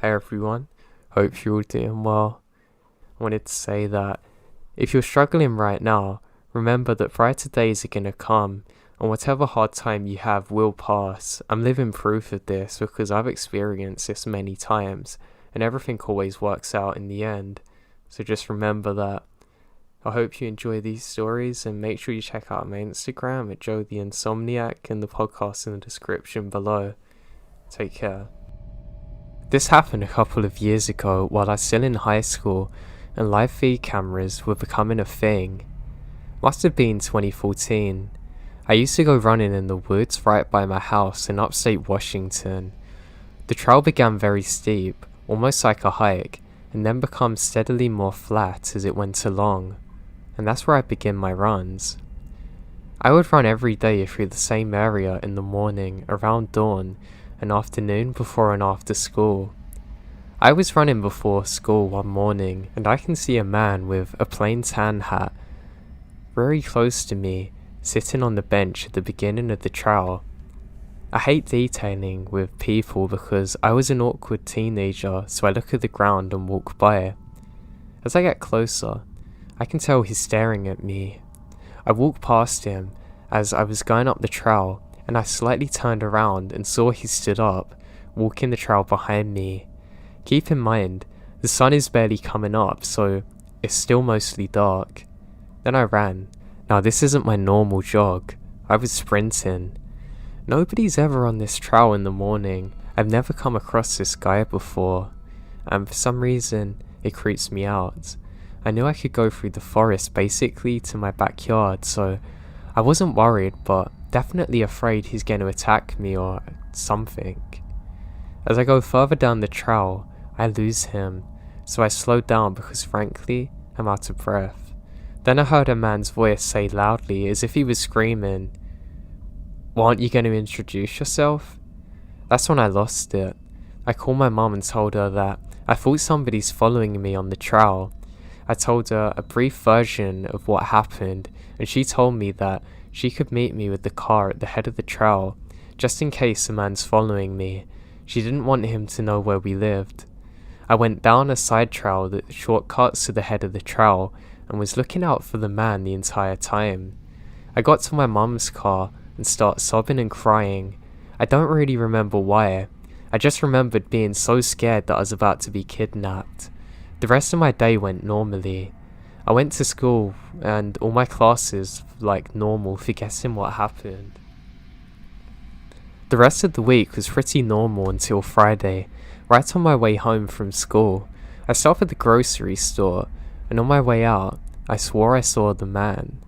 Hey everyone, hope you're all doing well. I wanted to say that if you're struggling right now, remember that brighter days are gonna come, and whatever hard time you have will pass. I'm living proof of this because I've experienced this many times, and everything always works out in the end. So just remember that. I hope you enjoy these stories, and make sure you check out my Instagram at Joe the Insomniak and the podcast in the description below. Take care. This happened a couple of years ago while I was still in high school and live feed cameras were becoming a thing. Must have been 2014. I used to go running in the woods right by my house in upstate Washington. The trail began very steep, almost like a hike, and then became steadily more flat as it went along. And that's where I begin my runs. I would run every day through the same area in the morning, around dawn, and afternoon before and after school. I was running before school one morning, and I can see a man with a plain tan hat very close to me, sitting on the bench at the beginning of the trail. I hate detailing with people because I was an awkward teenager, so I look at the ground and walk by. As I get closer, I can tell he's staring at me. I walk past him as I was going up the trail, and I slightly turned around and saw he stood up, walking the trail behind me. Keep in mind, the sun is barely coming up, so it's still mostly dark. Then I ran. Now this isn't my normal jog. I was sprinting. Nobody's ever on this trail in the morning. I've never come across this guy before, and for some reason, it creeps me out. I knew I could go through the forest basically to my backyard, so I wasn't worried, but definitely afraid he's going to attack me or something. As I go further down the trail, I lose him, so I slowed down because frankly, I'm out of breath. Then I heard a man's voice say loudly, as if he was screaming, "Well, aren't you going to introduce yourself?" That's when I lost it. I called my mum and told her that I thought somebody's following me on the trail. I told her a brief version of what happened, and she told me that she could meet me with the car at the head of the trail, just in case a man's following me. She didn't want him to know where we lived. I went down a side trail that shortcuts to the head of the trail, and was looking out for the man the entire time. I got to my mum's car and started sobbing and crying. I don't really remember why. I just remembered being so scared that I was about to be kidnapped. The rest of my day went normally. I went to school and all my classes like normal, forgetting what happened. The rest of the week was pretty normal until Friday. Right on my way home from school, I stopped at the grocery store, and on my way out, I swore I saw the man.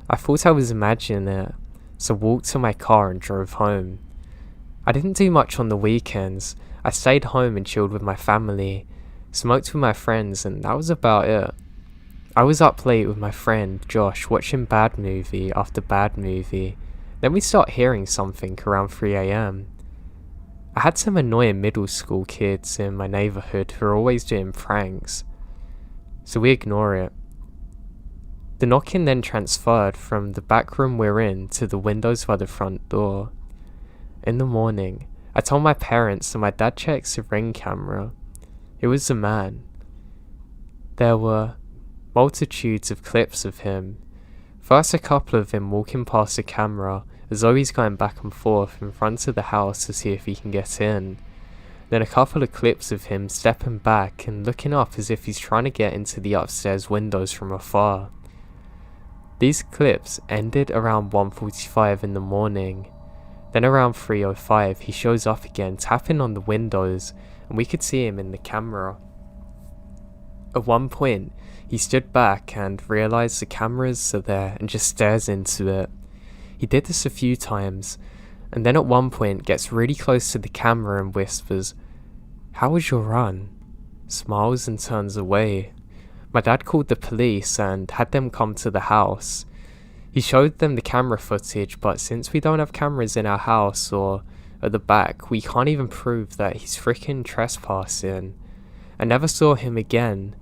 I thought I was imagining it, so walked to my car and drove home. I didn't do much on the weekends. I stayed home and chilled with my family, smoked with my friends, and that was about it. I was up late with my friend Josh watching bad movie after bad movie. Then we start hearing something around 3 AM. I had some annoying middle school kids in my neighborhood who are always doing pranks, so we ignore it. The knocking then transferred from the back room we're in to the windows by the front door. In the morning, I told my parents and my dad checks the ring camera. It was a man. There were multitudes of clips of him. First a couple of him walking past the camera as though he's going back and forth in front of the house to see if he can get in. Then a couple of clips of him stepping back and looking up as if he's trying to get into the upstairs windows from afar. These clips ended around 1:45 in the morning. Then around 3:05 he shows up again tapping on the windows, and we could see him in the camera. At one point, he stood back and realised the cameras are there and just stares into it. He did this a few times, and then at one point gets really close to the camera and whispers, "How was your run?" Smiles and turns away. My dad called the police and had them come to the house. He showed them the camera footage, but since we don't have cameras in our house or at the back, we can't even prove that he's freaking trespassing. I never saw him again.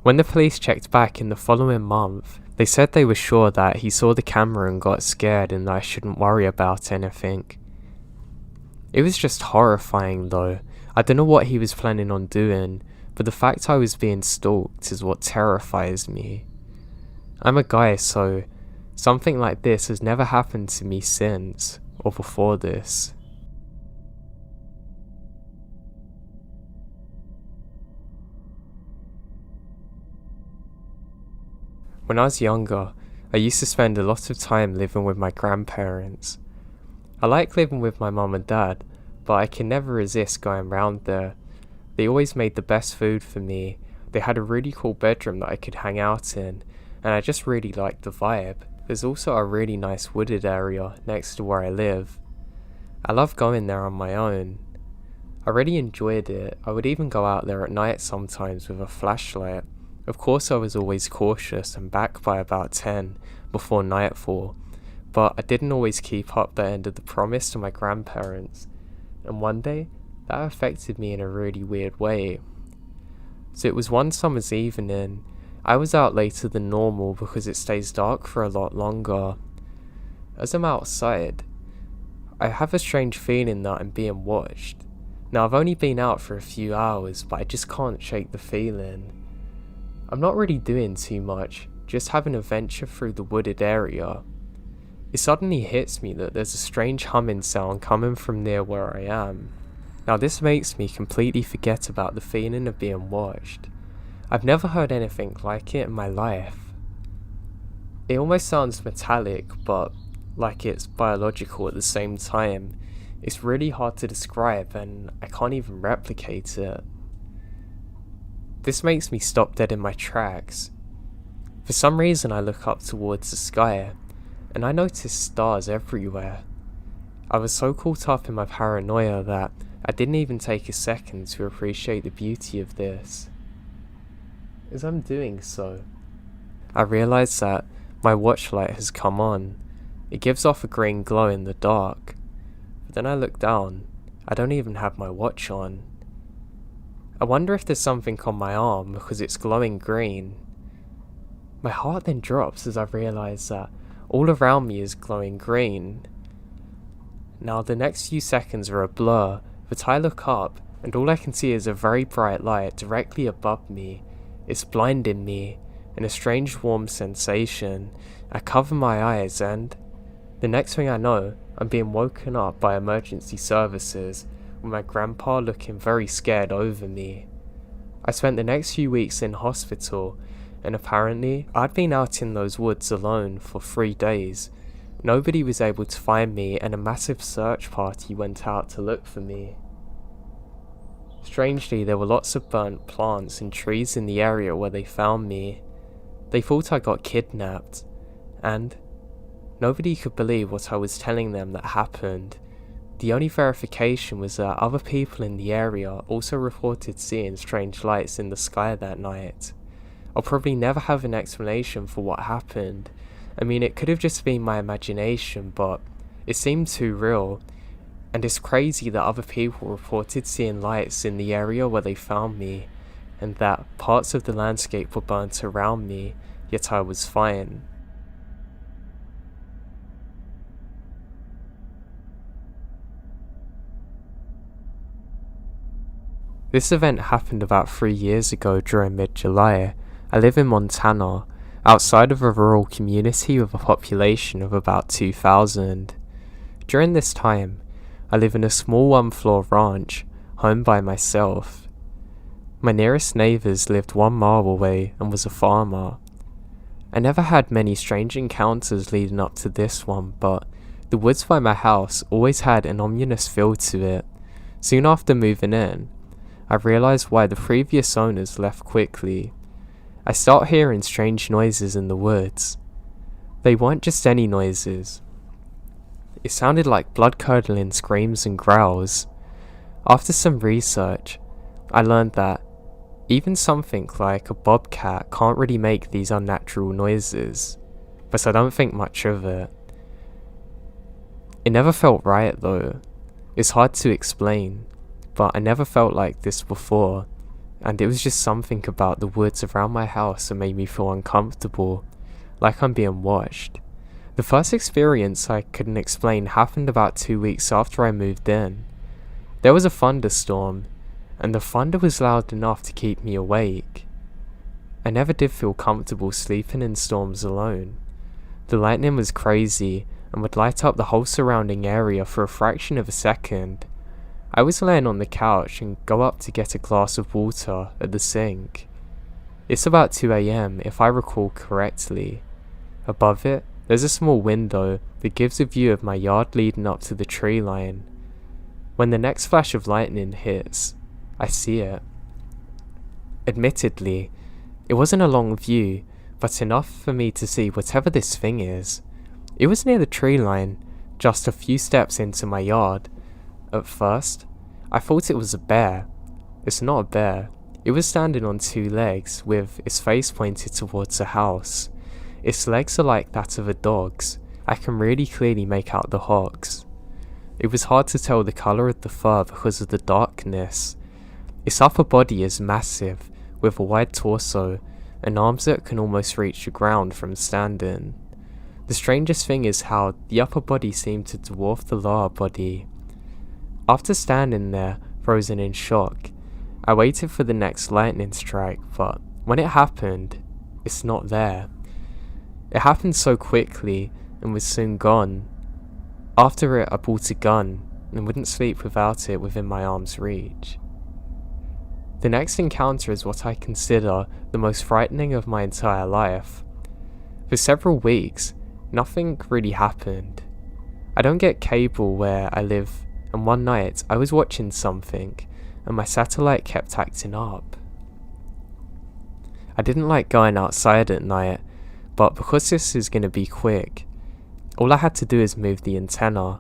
When the police checked back in the following month, they said they were sure that he saw the camera and got scared and that I shouldn't worry about anything. It was just horrifying though. I don't know what he was planning on doing, but the fact I was being stalked is what terrifies me. I'm a guy, so something like this has never happened to me since, or before this. When I was younger, I used to spend a lot of time living with my grandparents. I like living with my mum and dad, but I can never resist going round there. They always made the best food for me. They had a really cool bedroom that I could hang out in, and I just really liked the vibe. There's also a really nice wooded area next to where I live. I love going there on my own. I really enjoyed it. I would even go out there at night sometimes with a flashlight. Of course I was always cautious and back by about 10 before nightfall, but I didn't always keep up the end of the promise to my grandparents, and one day that affected me in a really weird way. So it was one summer's evening. I was out later than normal because it stays dark for a lot longer. As I'm outside, I have a strange feeling that I'm being watched. Now I've only been out for a few hours, but I just can't shake the feeling. I'm not really doing too much, just having a venture through the wooded area. It suddenly hits me that there's a strange humming sound coming from near where I am. Now this makes me completely forget about the feeling of being watched. I've never heard anything like it in my life. It almost sounds metallic, but like it's biological at the same time. It's really hard to describe and I can't even replicate it. This makes me stop dead in my tracks. For some reason I look up towards the sky, and I notice stars everywhere. I was so caught up in my paranoia that I didn't even take a second to appreciate the beauty of this. As I'm doing so, I realise that my watch light has come on. It gives off a green glow in the dark. But then I look down, I don't even have my watch on. I wonder if there's something on my arm because it's glowing green. My heart then drops as I realise that all around me is glowing green. Now the next few seconds are a blur, but I look up and all I can see is a very bright light directly above me. It's blinding me, and a strange warm sensation. I cover my eyes and the next thing I know, I'm being woken up by emergency services, with my grandpa looking very scared over me. I spent the next few weeks in hospital, and apparently I'd been out in those woods alone for 3 days. Nobody was able to find me, and a massive search party went out to look for me. Strangely, there were lots of burnt plants and trees in the area where they found me. They thought I got kidnapped, and nobody could believe what I was telling them that happened. The only verification was that other people in the area also reported seeing strange lights in the sky that night. I'll probably never have an explanation for what happened. I mean, it could have just been my imagination, but it seemed too real. And it's crazy that other people reported seeing lights in the area where they found me, and that parts of the landscape were burnt around me, yet I was fine. This event happened about 3 years ago during mid-July. I live in Montana, outside of a rural community with a population of about 2,000. During this time, I live in a small one-floor ranch, home by myself. My nearest neighbours lived 1 mile away and was a farmer. I never had many strange encounters leading up to this one, but the woods by my house always had an ominous feel to it. Soon after moving in, I realised why the previous owners left quickly. I start hearing strange noises in the woods. They weren't just any noises. It sounded like blood-curdling screams and growls. After some research, I learned that even something like a bobcat can't really make these unnatural noises, but I don't think much of it. It never felt right though. It's hard to explain, but I never felt like this before, and it was just something about the woods around my house that made me feel uncomfortable, like I'm being watched. The first experience I couldn't explain happened about 2 weeks after I moved in. There was a thunderstorm, and the thunder was loud enough to keep me awake. I never did feel comfortable sleeping in storms alone. The lightning was crazy and would light up the whole surrounding area for a fraction of a second. I was laying on the couch and go up to get a glass of water at the sink. It's about 2 AM if I recall correctly. Above it, there's a small window that gives a view of my yard leading up to the tree line. When the next flash of lightning hits, I see it. Admittedly, it wasn't a long view, but enough for me to see whatever this thing is. It was near the tree line, just a few steps into my yard. At first, I thought it was a bear. It's not a bear. It was standing on 2 legs, with its face pointed towards a house. Its legs are like that of a dog's. I can really clearly make out the hocks. It was hard to tell the colour of the fur because of the darkness. Its upper body is massive, with a wide torso, and arms that can almost reach the ground from standing. The strangest thing is how the upper body seemed to dwarf the lower body. After standing there, frozen in shock, I waited for the next lightning strike, but when it happened, it's not there. It happened so quickly and was soon gone. After it, I bought a gun and wouldn't sleep without it within my arm's reach. The next encounter is what I consider the most frightening of my entire life. For several weeks, nothing really happened. I don't get cable where I live, and one night I was watching something and my satellite kept acting up. I didn't like going outside at night, but because this is going to be quick, all I had to do is move the antenna.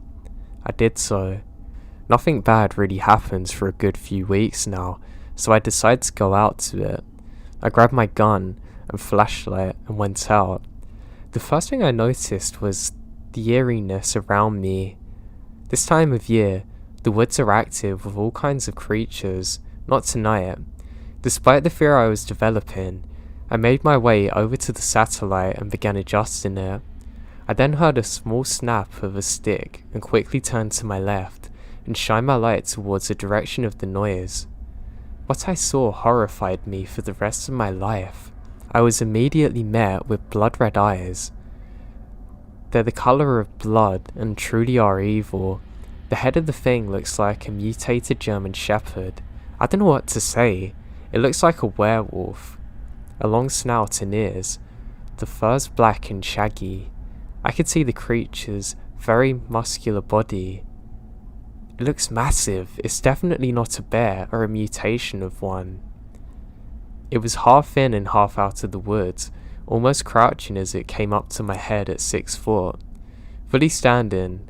I did so. Nothing bad really happens for a good few weeks now, so I decided to go out to it. I grabbed my gun and flashlight and went out. The first thing I noticed was the eeriness around me. This time of year, the woods are active with all kinds of creatures, not tonight. Despite the fear I was developing, I made my way over to the satellite and began adjusting it. I then heard a small snap of a stick and quickly turned to my left and shined my light towards the direction of the noise. What I saw horrified me for the rest of my life. I was immediately met with blood-red eyes. They're the colour of blood and truly are evil. The head of the thing looks like a mutated German Shepherd. I don't know what to say. It looks like a werewolf. A long snout and ears. The fur's black and shaggy. I could see the creature's very muscular body. It looks massive. It's definitely not a bear or a mutation of one. It was half in and half out of the woods, almost crouching as it came up to my head at 6 foot. Fully standing,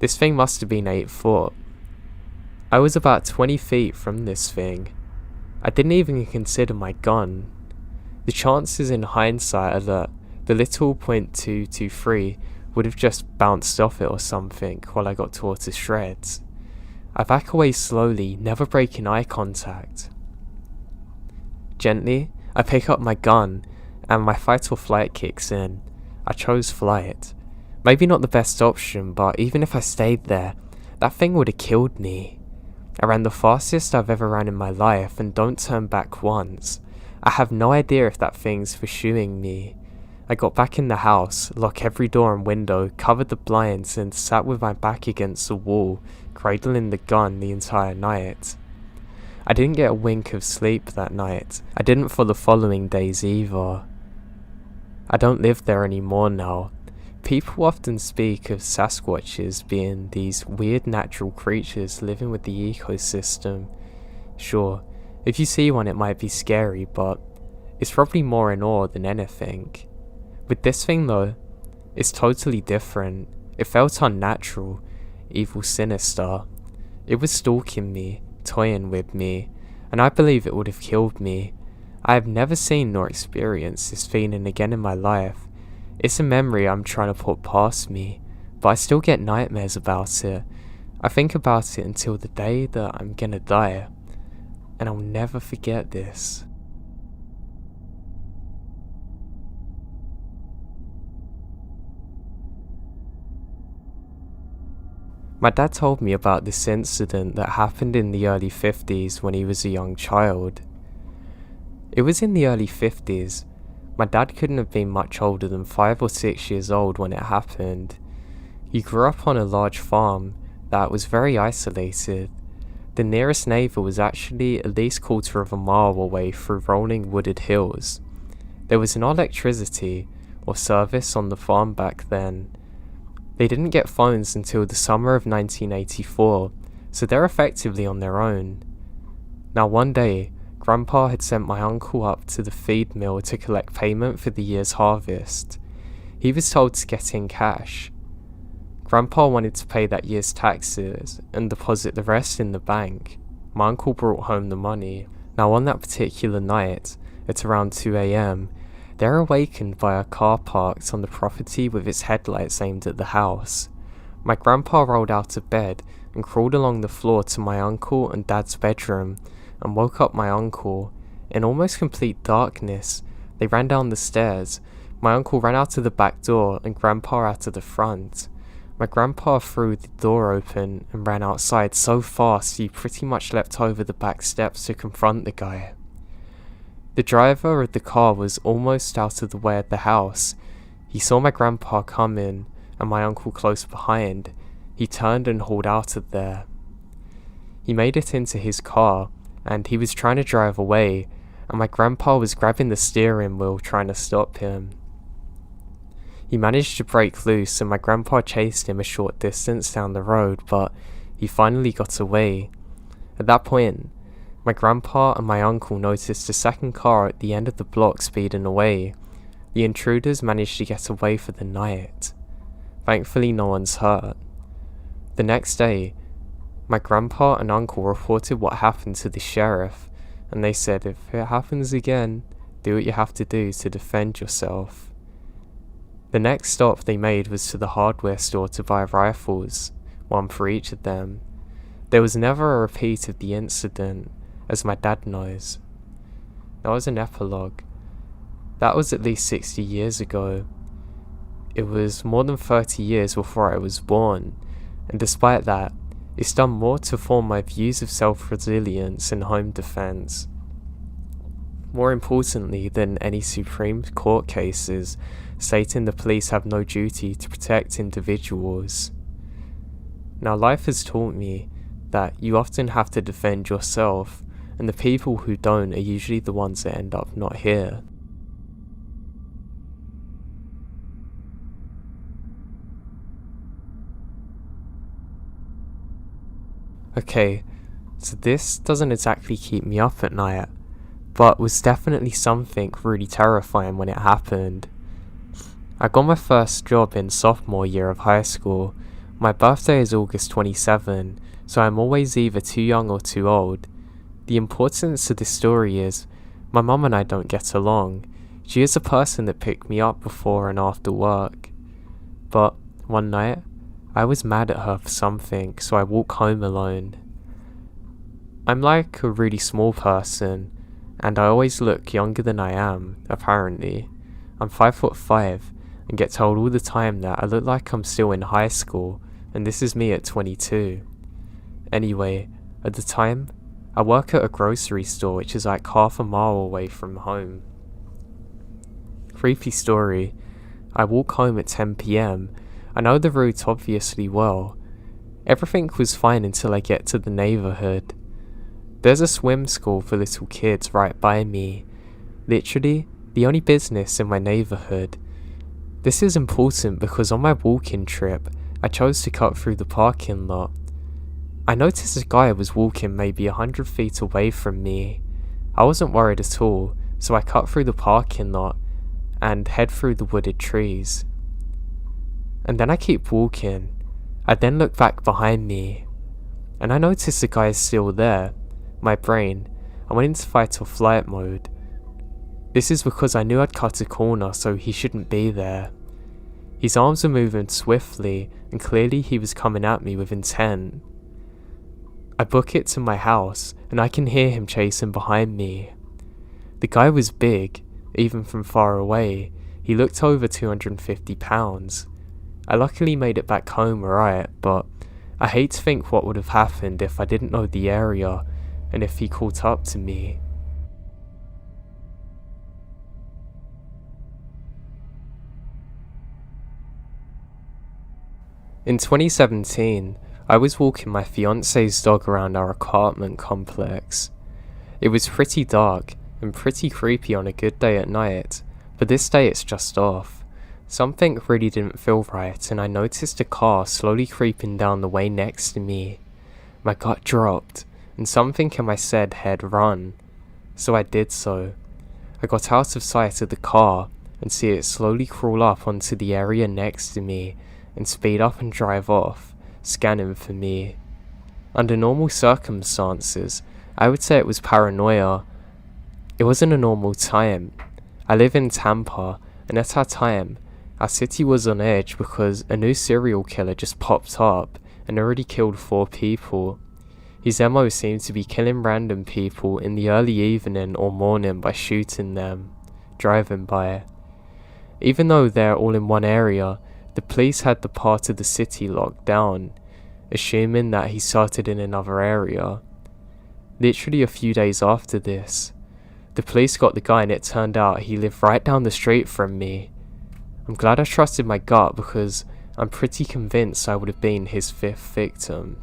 this thing must have been 8 foot. I was about 20 feet from this thing. I didn't even consider my gun. The chances in hindsight are that the little .223 would have just bounced off it or something while I got tore to shreds. I back away slowly, never breaking eye contact. Gently, I pick up my gun and my fight or flight kicks in. I chose flight. Maybe not the best option, but even if I stayed there, that thing would have killed me. I ran the fastest I've ever ran in my life and don't turn back once. I have no idea if that thing's pursuing me. I got back in the house, locked every door and window, covered the blinds and sat with my back against the wall, cradling the gun the entire night. I didn't get a wink of sleep that night. I didn't for the following days either. I don't live there anymore now. People often speak of Sasquatches being these weird natural creatures living with the ecosystem. Sure, if you see one it might be scary, but it's probably more in awe than anything. With this thing though, it's totally different. It felt unnatural, evil, sinister. It was stalking me, toying with me, and I believe it would have killed me. I have never seen nor experienced this feeling again in my life. It's a memory I'm trying to put past me, but I still get nightmares about it. I think about it until the day that I'm gonna die, and I'll never forget this. My dad told me about this incident that happened in the early 50s when he was a young child. It was in the early 50s. My dad couldn't have been much older than 5 or 6 years old when it happened. He grew up on a large farm that was very isolated. The nearest neighbour was actually at least 1/4 of a mile away through rolling wooded hills. There was no electricity or service on the farm back then. They didn't get phones until the summer of 1984, so they're effectively on their own. Now one day, Grandpa had sent my uncle up to the feed mill to collect payment for the year's harvest. He was told to get in cash. Grandpa wanted to pay that year's taxes and deposit the rest in the bank. My uncle brought home the money. Now on that particular night, at around 2 a.m, they're awakened by a car parked on the property with its headlights aimed at the house. My grandpa rolled out of bed and crawled along the floor to my uncle and dad's bedroom and woke up my uncle. In almost complete darkness, they ran down the stairs. My uncle ran out of the back door and grandpa out of the front. My grandpa threw the door open and ran outside so fast he pretty much leapt over the back steps to confront the guy. The driver of the car was almost out of the way of the house. He saw my grandpa come in and my uncle close behind. He turned and hauled out of there. He made it into his car and he was trying to drive away, and my grandpa was grabbing the steering wheel trying to stop him. He managed to break loose and my grandpa chased him a short distance down the road, but he finally got away. At that point, my grandpa and my uncle noticed a second car at the end of the block speeding away. The intruders managed to get away for the night. Thankfully, no one's hurt. The next day, my grandpa and uncle reported what happened to the sheriff, and they said if it happens again, do what you have to do to defend yourself. The next stop they made was to the hardware store to buy rifles, one for each of them. There was never a repeat of the incident, as my dad knows. That was an epilogue. That was at least 60 years ago. It was more than 30 years before I was born, and despite that, it's done more to form my views of self-resilience and home defense. More importantly than any Supreme Court cases stating the police have no duty to protect individuals. Now life has taught me that you often have to defend yourself, and the people who don't are usually the ones that end up not here. Okay, so this doesn't exactly keep me up at night, but was definitely something really terrifying when it happened. I got my first job in sophomore year of high school. My birthday is August 27, so I'm always either too young or too old. The importance of this story is, my mum and I don't get along. She is a person that picked me up before and after work. But one night, I was mad at her for something, so I walk home alone. I'm like a really small person, and I always look younger than I am, apparently. I'm 5'5", and get told all the time that I look like I'm still in high school, and this is me at 22. Anyway, at the time, I work at a grocery store which is like half a mile away from home. Creepy story. I walk home at 10 PM. I know the route obviously well. Everything was fine until I get to the neighbourhood. There's a swim school for little kids right by me. Literally, the only business in my neighbourhood. This is important because on my walking trip, I chose to cut through the parking lot. I noticed a guy was walking maybe 100 feet away from me. I wasn't worried at all, so I cut through the parking lot and head through the wooded trees. And then I keep walking. I then look back behind me, and I notice the guy is still there. My brain, I went into fight or flight mode. This is because I knew I'd cut a corner, so he shouldn't be there. His arms were moving swiftly, and clearly he was coming at me with intent. I book it to my house, and I can hear him chasing behind me. The guy was big, even from far away. He looked over 250 pounds. I luckily made it back home alright, but I hate to think what would have happened if I didn't know the area and if he caught up to me. In 2017, I was walking my fiance's dog around our apartment complex. It was pretty dark and pretty creepy on a good day at night, but this day it's just off. Something really didn't feel right, and I noticed a car slowly creeping down the way next to me. My gut dropped, and something in my head run, so I did so. I got out of sight of the car and see it slowly crawl up onto the area next to me and speed up and drive off, scanning for me. Under normal circumstances, I would say it was paranoia. It wasn't a normal time. I live in Tampa, and at our time, our city was on edge because a new serial killer just popped up and already killed 4 people. His MO seemed to be killing random people in the early evening or morning by shooting them, driving by. Even though they're all in one area, the police had the part of the city locked down, assuming that he started in another area. Literally a few days after this, the police got the guy and it turned out he lived right down the street from me. I'm glad I trusted my gut because I'm pretty convinced I would have been his 5th victim.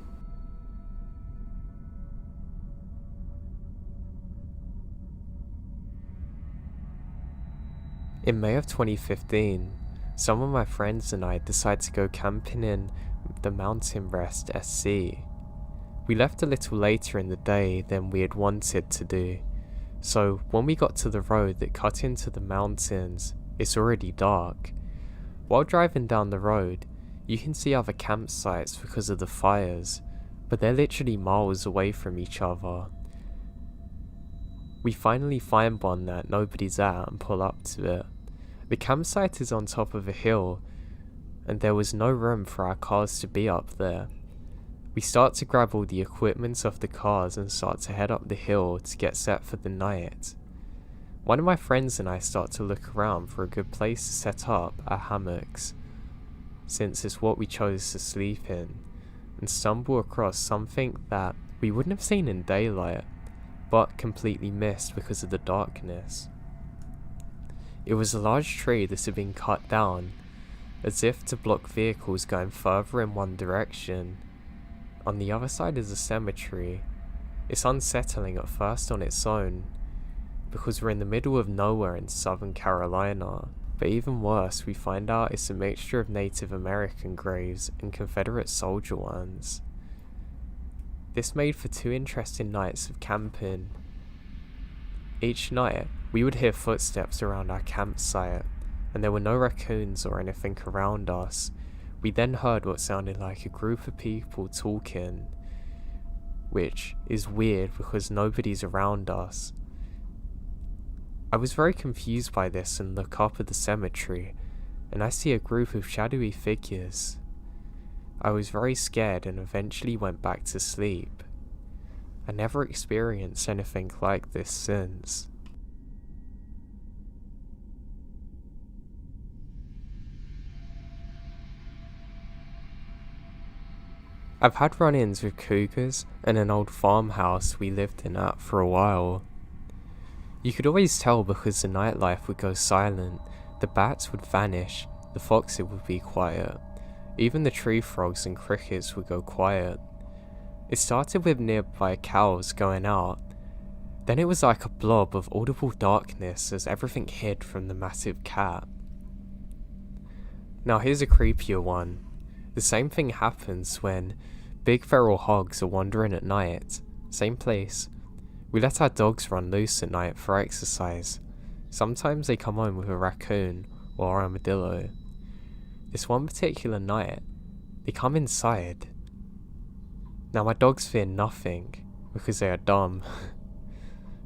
In May of 2015, some of my friends and I decided to go camping in the Mountain Rest SC. We left a little later in the day than we had wanted to do, so when we got to the road that cut into the mountains, it's already dark. While driving down the road, you can see other campsites because of the fires, but they're literally miles away from each other. We finally find one that nobody's at and pull up to it. The campsite is on top of a hill, and there was no room for our cars to be up there. We start to grab all the equipment off the cars and start to head up the hill to get set for the night. One of my friends and I start to look around for a good place to set up our hammocks, since it's what we chose to sleep in, and stumble across something that we wouldn't have seen in daylight, but completely missed because of the darkness. It was a large tree that had been cut down, as if to block vehicles going further in one direction. On the other side is a cemetery. It's unsettling at first on its own, because we're in the middle of nowhere in Southern Carolina, but even worse, we find out it's a mixture of Native American graves and Confederate soldier ones. This made for 2 interesting nights of camping. Each night, we would hear footsteps around our campsite, and there were no raccoons or anything around us. We then heard what sounded like a group of people talking, which is weird because nobody's around us. I was very confused by this and look up at the cemetery, and I see a group of shadowy figures. I was very scared and eventually went back to sleep. I never experienced anything like this since. I've had run-ins with cougars and an old farmhouse we lived in at for a while. You could always tell because the nightlife would go silent, the bats would vanish, the foxes would be quiet, even the tree frogs and crickets would go quiet. It started with nearby cows going out, then it was like a blob of audible darkness as everything hid from the massive cat. Now here's a creepier one. The same thing happens when big feral hogs are wandering at night. Same place. We let our dogs run loose at night for exercise. Sometimes they come home with a raccoon or armadillo. This one particular night, they come inside. Now my dogs fear nothing because they are dumb.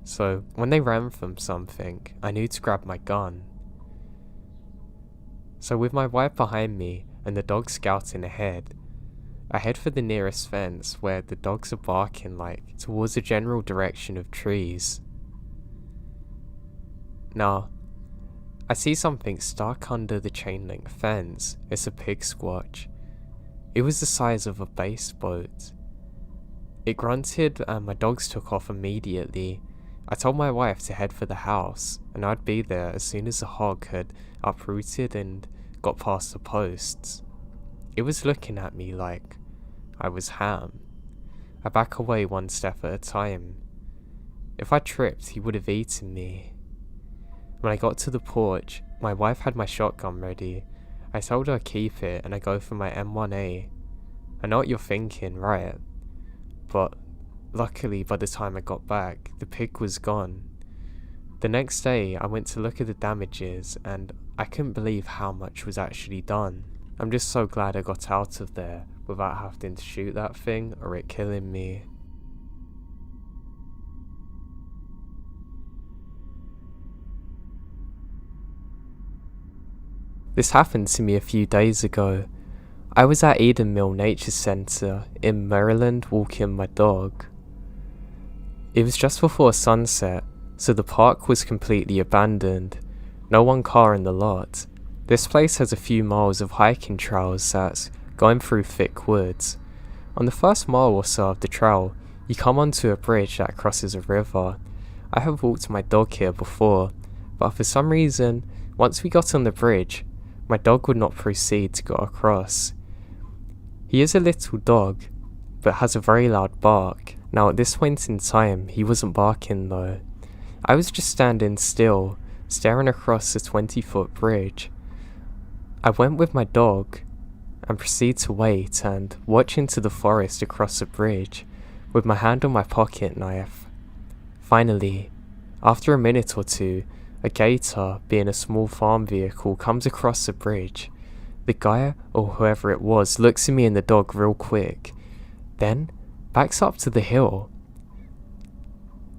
So when they ran from something, I knew to grab my gun. So with my wife behind me and the dog scouting ahead, I head for the nearest fence where the dogs are barking like towards the general direction of trees. Now, I see something stuck under the chain link fence. It's a pig squatch. It was the size of a bass boat. It grunted and my dogs took off immediately. I told my wife to head for the house and I'd be there as soon as the hog had uprooted and got past the posts. It was looking at me like I was ham. I back away one step at a time. If I tripped, he would have eaten me. When I got to the porch, my wife had my shotgun ready. I told her keep it and I go for my M1A. I know what you're thinking, right? But luckily by the time I got back, the pig was gone. The next day I went to look at the damages and I couldn't believe how much was actually done. I'm just so glad I got out of there without having to shoot that thing or it killing me. This happened to me a few days ago. I was at Eden Mill Nature Center in Maryland walking my dog. It was just before sunset, so the park was completely abandoned. No one car in the lot. This place has a few miles of hiking trails that's going through thick woods. On the first mile or so of the trail, you come onto a bridge that crosses a river. I have walked my dog here before, but for some reason, once we got on the bridge, my dog would not proceed to go across. He is a little dog, but has a very loud bark. Now at this point in time, he wasn't barking though. I was just standing still, staring across the 20-foot bridge. I went with my dog, and proceed to wait and watch into the forest across the bridge, with my hand on my pocket knife. Finally, after a minute or two, a gator, being a small farm vehicle, comes across the bridge. The guy, or whoever it was, looks at me and the dog real quick, then backs up to the hill.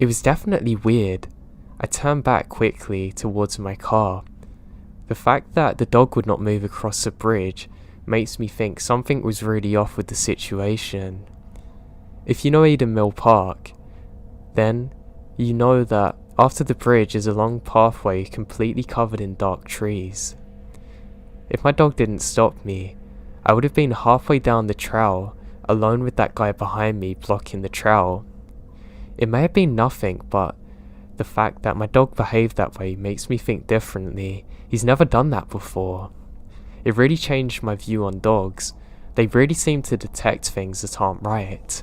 It was definitely weird. I turned back quickly towards my car. The fact that the dog would not move across the bridge makes me think something was really off with the situation. If you know Eden Mill Park, then you know that after the bridge is a long pathway completely covered in dark trees. If my dog didn't stop me, I would have been halfway down the trail, alone with that guy behind me blocking the trail. It may have been nothing, but the fact that my dog behaved that way makes me think differently. He's never done that before. It really changed my view on dogs. They really seem to detect things that aren't right.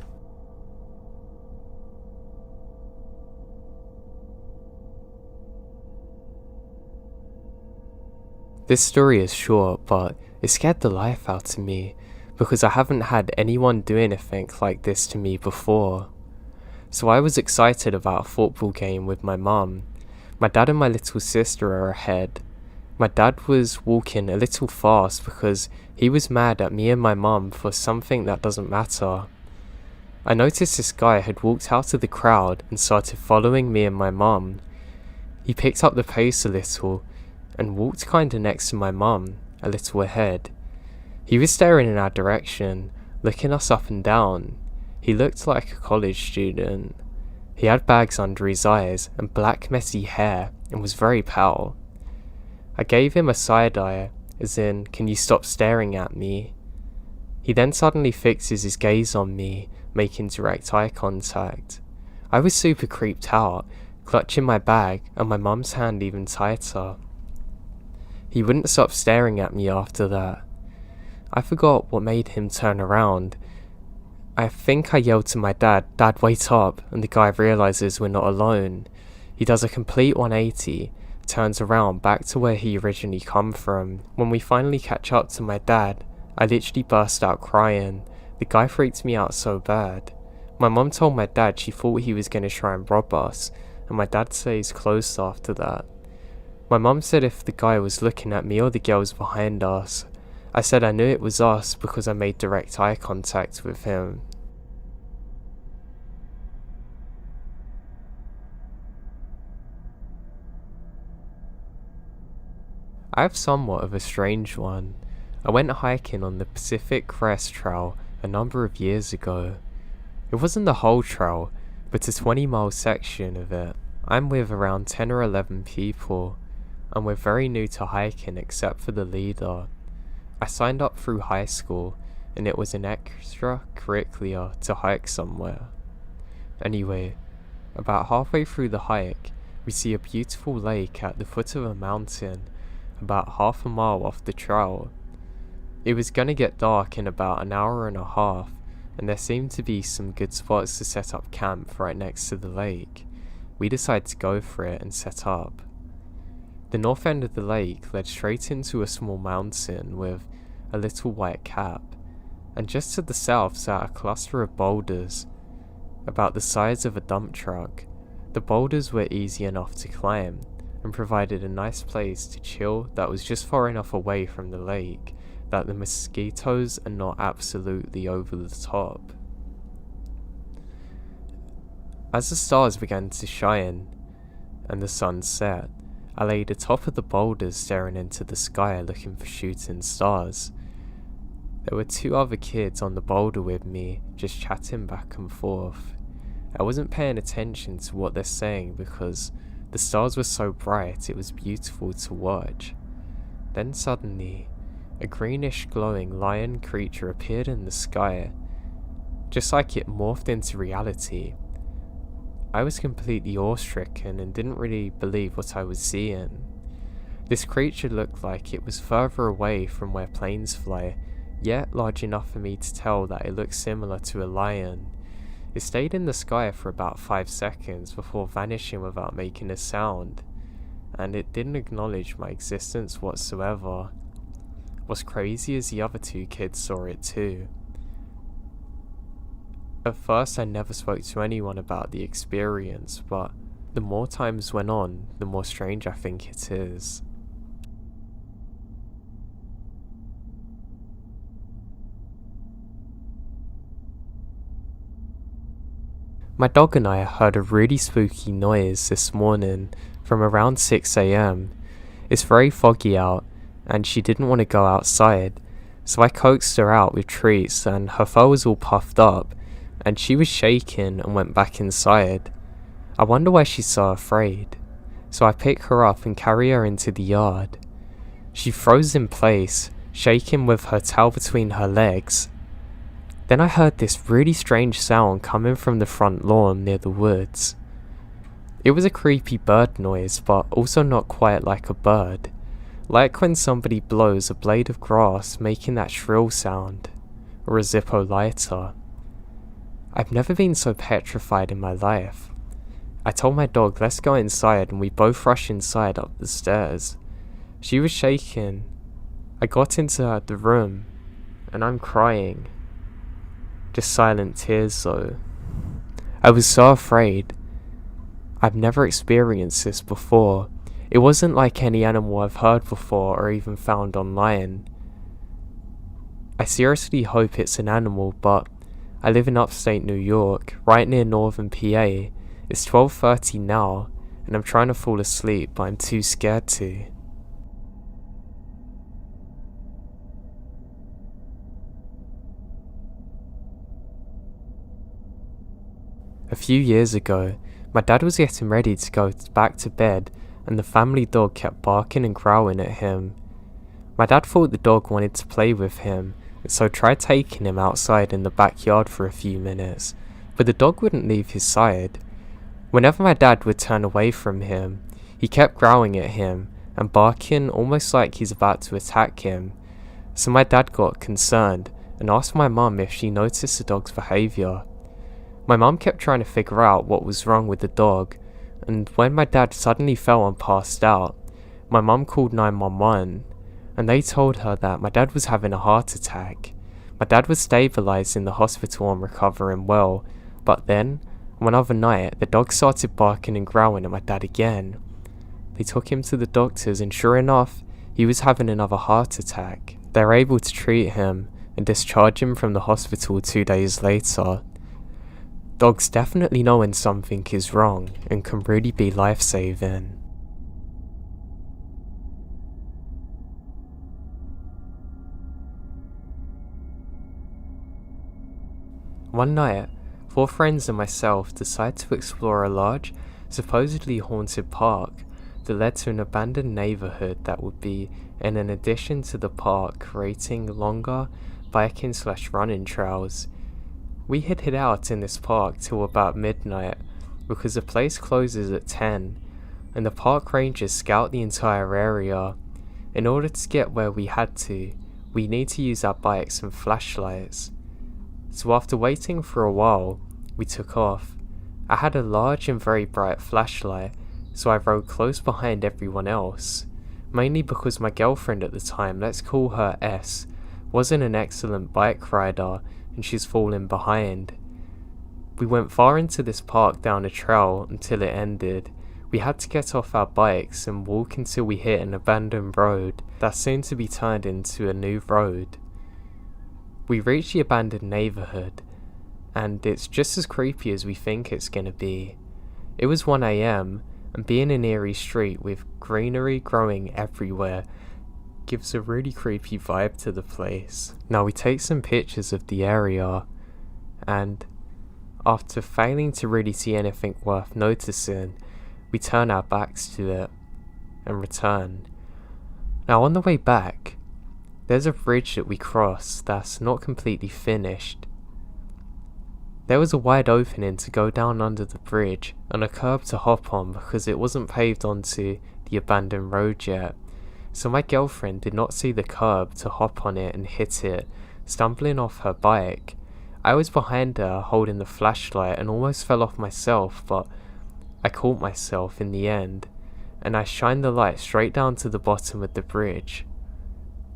This story is short, but it scared the life out of me because I haven't had anyone do anything like this to me before. So I was excited about a football game with my mum. My dad and my little sister are ahead. My dad was walking a little fast because he was mad at me and my mum for something that doesn't matter. I noticed this guy had walked out of the crowd and started following me and my mum. He picked up the pace a little and walked kinda next to my mum, a little ahead. He was staring in our direction, looking us up and down. He looked like a college student. He had bags under his eyes and black messy hair and was very pale. I gave him a side eye, as in, can you stop staring at me? He then suddenly fixes his gaze on me, making direct eye contact. I was super creeped out, clutching my bag and my mum's hand even tighter. He wouldn't stop staring at me after that. I forgot what made him turn around. I think I yelled to my dad, "Dad, wait up," and the guy realizes we're not alone. He does a complete 180, turns around back to where he originally come from. When we finally catch up to my dad, I literally burst out crying. The guy freaked me out so bad. My mum told my dad she thought he was going to try and rob us, and my dad stays close after that. My mum said if the guy was looking at me or the girls behind us. I said I knew it was us because I made direct eye contact with him. I have somewhat of a strange one. I went hiking on the Pacific Crest Trail a number of years ago. It wasn't the whole trail, but a 20-mile section of it. I'm with around 10 or 11 people, and we're very new to hiking except for the leader. I signed up through high school, and it was an extracurricular to hike somewhere. Anyway, about halfway through the hike, we see a beautiful lake at the foot of a mountain, about half a mile off the trail. It was gonna get dark in about an hour and a half, and there seemed to be some good spots to set up camp right next to the lake. We decided to go for it and set up. The north end of the lake led straight into a small mountain with a little white cap, and just to the south sat a cluster of boulders, about the size of a dump truck. The boulders were easy enough to climb, and provided a nice place to chill that was just far enough away from the lake that the mosquitoes are not absolutely over the top. As the stars began to shine and the sun set, I laid atop of the boulders staring into the sky looking for shooting stars. There were 2 other kids on the boulder with me, just chatting back and forth. I wasn't paying attention to what they're saying because the stars were so bright it was beautiful to watch. Then suddenly, a greenish glowing lion creature appeared in the sky, just like it morphed into reality. I was completely awe-stricken and didn't really believe what I was seeing. This creature looked like it was further away from where planes fly, yet large enough for me to tell that it looked similar to a lion. It stayed in the sky for about 5 seconds before vanishing without making a sound, and it didn't acknowledge my existence whatsoever. What's crazy is the other 2 kids saw it too. At first I never spoke to anyone about the experience, but the more times went on, the more strange I think it is. My dog and I heard a really spooky noise this morning from around 6 AM. It's very foggy out, and she didn't want to go outside, so I coaxed her out with treats, and her fur was all puffed up, and she was shaking and went back inside. I wonder why she's so afraid, so I pick her up and carry her into the yard. She froze in place, shaking with her tail between her legs. Then I heard this really strange sound coming from the front lawn near the woods. It was a creepy bird noise, but also not quite like a bird. Like when somebody blows a blade of grass making that shrill sound, or a Zippo lighter. I've never been so petrified in my life. I told my dog let's go inside, and we both rushed inside up the stairs. She was shaking. I got into the room and I'm crying. Just silent tears though. I was so afraid. I've never experienced this before. It wasn't like any animal I've heard before or even found online. I seriously hope it's an animal, but I live in upstate New York, right near northern PA. It's 12:30 now, and I'm trying to fall asleep, but I'm too scared to. A few years ago, my dad was getting ready to go back to bed, and the family dog kept barking and growling at him. My dad thought the dog wanted to play with him, and so tried taking him outside in the backyard for a few minutes, but the dog wouldn't leave his side. Whenever my dad would turn away from him, he kept growling at him and barking almost like he's about to attack him. So my dad got concerned and asked my mum if she noticed the dog's behaviour. My mum kept trying to figure out what was wrong with the dog, and when my dad suddenly fell and passed out, my mum called 911, and they told her that my dad was having a heart attack. My dad was stabilised in the hospital and recovering well, but then, one other night, the dog started barking and growling at my dad again. They took him to the doctors, and sure enough, he was having another heart attack. They were able to treat him and discharge him from the hospital 2 days later. Dogs definitely know when something is wrong and can really be life-saving. One night, 4 friends and myself decided to explore a large, supposedly haunted park that led to an abandoned neighborhood that would be in an addition to the park, creating longer, biking / running trails. We had hid out in this park till about midnight because the place closes at 10 and the park rangers scout the entire area. In order to get where we had to, we need to use our bikes and flashlights. So after waiting for a while, we took off. I had a large and very bright flashlight, so I rode close behind everyone else, mainly because my girlfriend at the time, let's call her S, wasn't an excellent bike rider and she's fallen behind. We went far into this park down a trail until it ended. We had to get off our bikes and walk until we hit an abandoned road that's soon to be turned into a new road. We reached the abandoned neighborhood, and it's just as creepy as we think it's gonna be. It was 1 AM, and being an eerie street with greenery growing everywhere gives a really creepy vibe to the place. Now we take some pictures of the area, and after failing to really see anything worth noticing, we turn our backs to it and return. Now on the way back, there's a bridge that we cross that's not completely finished. There was a wide opening to go down under the bridge and a curb to hop on because it wasn't paved onto the abandoned road yet. So my girlfriend did not see the curb to hop on it and hit it, stumbling off her bike. I was behind her holding the flashlight and almost fell off myself, but I caught myself in the end, and I shined the light straight down to the bottom of the bridge.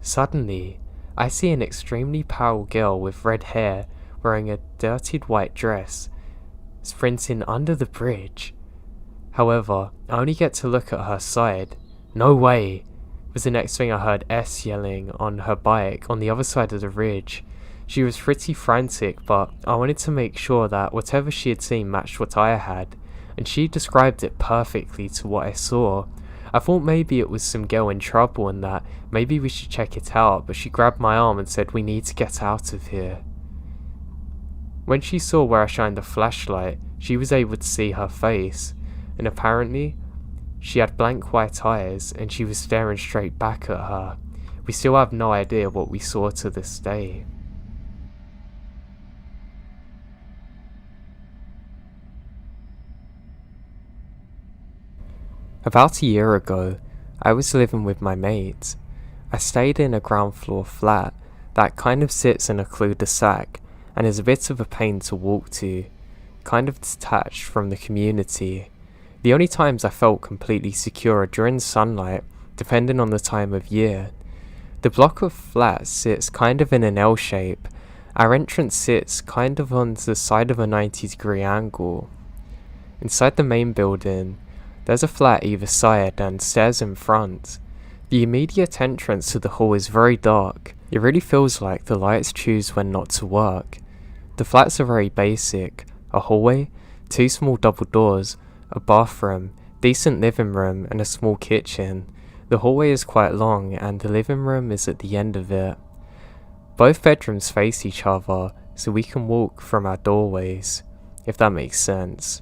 Suddenly, I see an extremely pale girl with red hair wearing a dirtied white dress, sprinting under the bridge. However, I only get to look at her side. "No way!" was the next thing I heard S yelling on her bike on the other side of the ridge. She was pretty frantic, but I wanted to make sure that whatever she had seen matched what I had, and she described it perfectly to what I saw. I thought maybe it was some girl in trouble and that maybe we should check it out, but she grabbed my arm and said we need to get out of here. When she saw where I shined the flashlight, she was able to see her face, and apparently she had blank white eyes and she was staring straight back at her. We still have no idea what we saw to this day. About a year ago, I was living with my mates. I stayed in a ground floor flat that kind of sits in a cul-de-sac and is a bit of a pain to walk to, kind of detached from the community. The only times I felt completely secure are during sunlight, depending on the time of year. The block of flats sits kind of in an L shape. Our entrance sits kind of on the side of a 90-degree angle. Inside the main building, there's a flat either side and stairs in front. The immediate entrance to the hall is very dark. It really feels like the lights choose when not to work. The flats are very basic: a hallway, 2 small double doors, a bathroom, decent living room and a small kitchen. The hallway is quite long and the living room is at the end of it. Both bedrooms face each other, so we can walk from our doorways, if that makes sense.